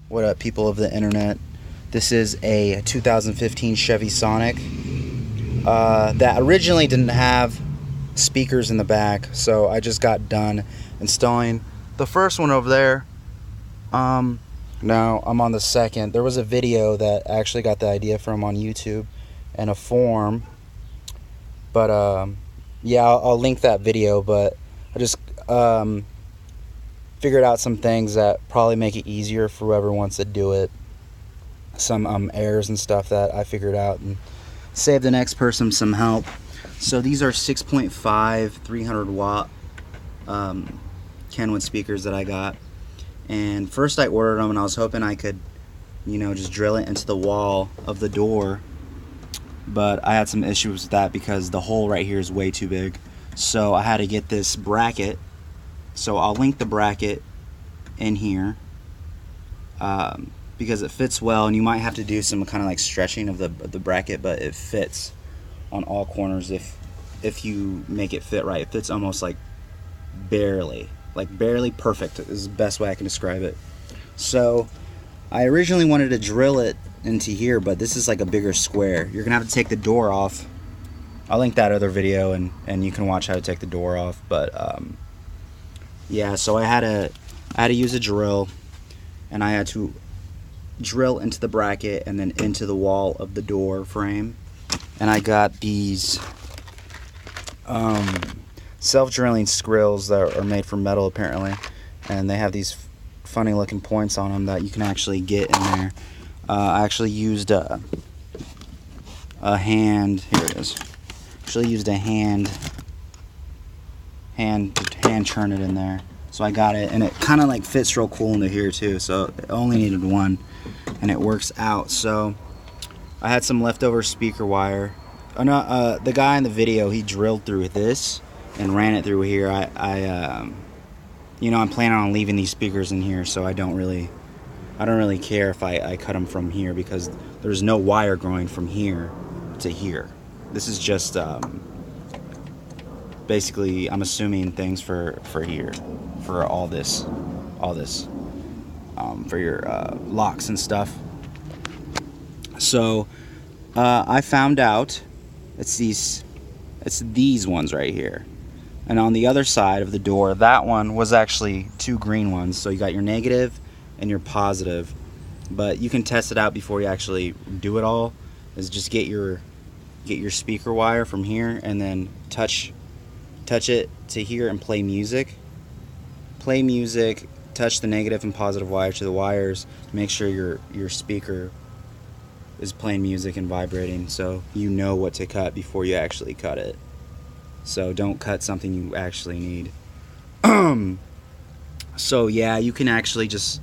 What up, people of the internet? This is a 2015 Chevy Sonic that originally didn't have speakers in the back, so I just got done installing the first one over there. Now I'm on the second. There was a video that I actually got the idea from on YouTube and a forum, but yeah, I'll link that video. But I just figured out some things that probably make it easier for whoever wants to do it. Some errors and stuff that I figured out and save the next person some help. So these are 6.5 300 watt KENWOOD speakers that I got. And first I ordered them and I was hoping I could, you know, just drill it into the wall of the door. But I had some issues with that because the hole right here is way too big. So I had to get this bracket. So I'll link the bracket in here because it fits well, and you might have to do some kind of like stretching of the bracket, but it fits on all corners if you make it fit right. It fits almost like barely perfect is the best way I can describe it. So I originally wanted to drill it into here, but this is like a bigger square. You're gonna have to take the door off. I'll link that other video and you can watch how to take the door off. But yeah, so I had to use a drill, and I had to drill into the bracket and then into the wall of the door frame. And I got these self-drilling skrills that are made from metal apparently, and they have these funny looking points on them that you can actually get in there. I actually used a hand, here it is. Actually used a hand turn it in there. So I got it, and it kind of like fits real cool into here too. So it only needed one, and it works out. So I had some leftover speaker wire. Oh no, the guy in the video, he drilled through this and ran it through here. You know, I'm planning on leaving these speakers in here, so I don't really care if I cut them from here, because there's no wire growing from here to here. This is just basically, I'm assuming, things for here, for all this for your locks and stuff. So I found out it's these ones right here. And on the other side of the door, that one was actually two green ones. So you got your negative and your positive. But you can test it out before you actually do it all. Is just get your speaker wire from here and then touch it to here and play music. Play music, touch the negative and positive wire to the wires. Make sure your speaker is playing music and vibrating, so you know what to cut before you actually cut it. So don't cut something you actually need. So yeah, you can actually just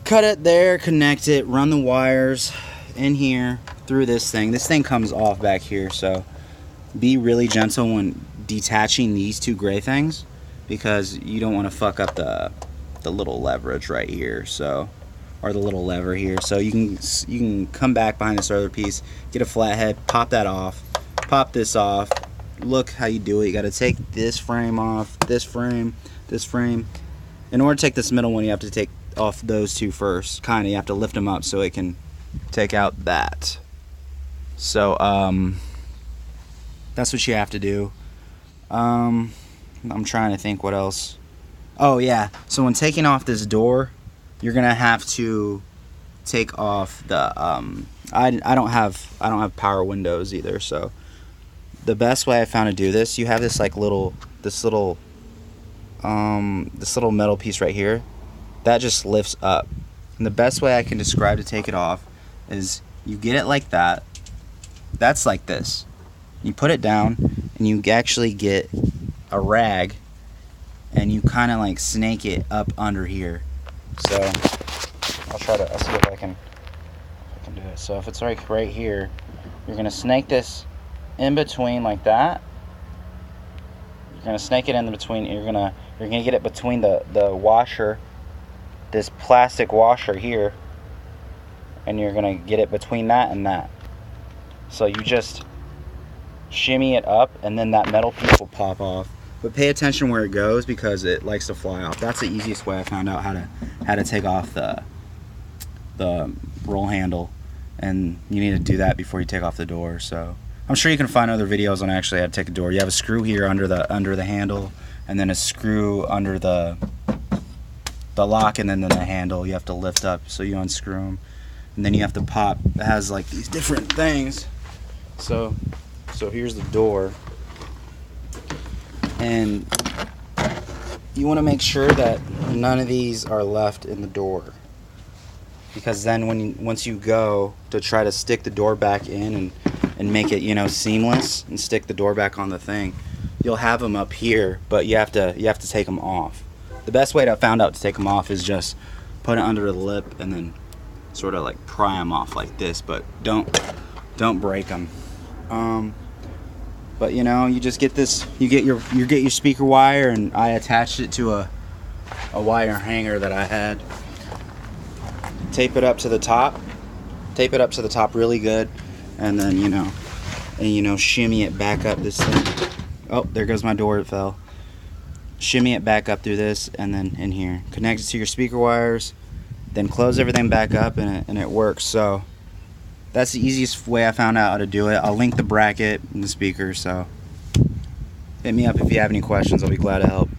cut it there, connect it, run the wires in here through this thing. This thing comes off back here, so be really gentle when detaching these two gray things, because you don't want to fuck up the little leverage right here, so, or the little lever here. So you can come back behind this other piece, get a flathead, pop that off, pop this off. Look how you do it. You got to take this frame off, this frame. In order to take this middle one, you have to take off those two first. Kind of, you have to lift them up so it can take out that. So that's what you have to do. I'm trying to think what else. Oh yeah, so when taking off this door, you're gonna have to take off the I don't have power windows either. So the best way I found to do this, you have this like little metal piece right here that just lifts up. And the best way I can describe to take it off is you get it like that. That's like this. You put it down and you actually get a rag and you kind of like snake it up under here. So I'll see if I can do it. So if it's like right here, you're gonna snake this in between like that. You're gonna snake it in between. You're gonna get it between the washer, this plastic washer here, and you're gonna get it between that and that. So you just shimmy it up, and then that metal piece will pop off. but pay attention where it goes because it likes to fly off. That's the easiest way I found out how to take off the roll handle, and you need to do that before you take off the door. So I'm sure you can find other videos on actually how to take a door. You have a screw here under the handle, and then a screw under the lock, and then the handle you have to lift up, so you unscrew them, and then you have to pop. It has like these different things. So here's the door, and you want to make sure that none of these are left in the door, because then once you go to try to stick the door back in and make it, you know, seamless and stick the door back on the thing, you'll have them up here, but you have to take them off. The best way that I found out to take them off is just put it under the lip and then sort of like pry them off like this, but don't break them. But you know, you just get this, you get your speaker wire, and I attached it to a wire hanger that I had. Tape it up to the top really good, and then you know shimmy it back up this thing. Oh, there goes my door, it fell. Shimmy it back up through this, and then in here connect it to your speaker wires, then close everything back up, and it works. So that's the easiest way I found out how to do it. I'll link the bracket and the speaker, so hit me up if you have any questions. I'll be glad to help.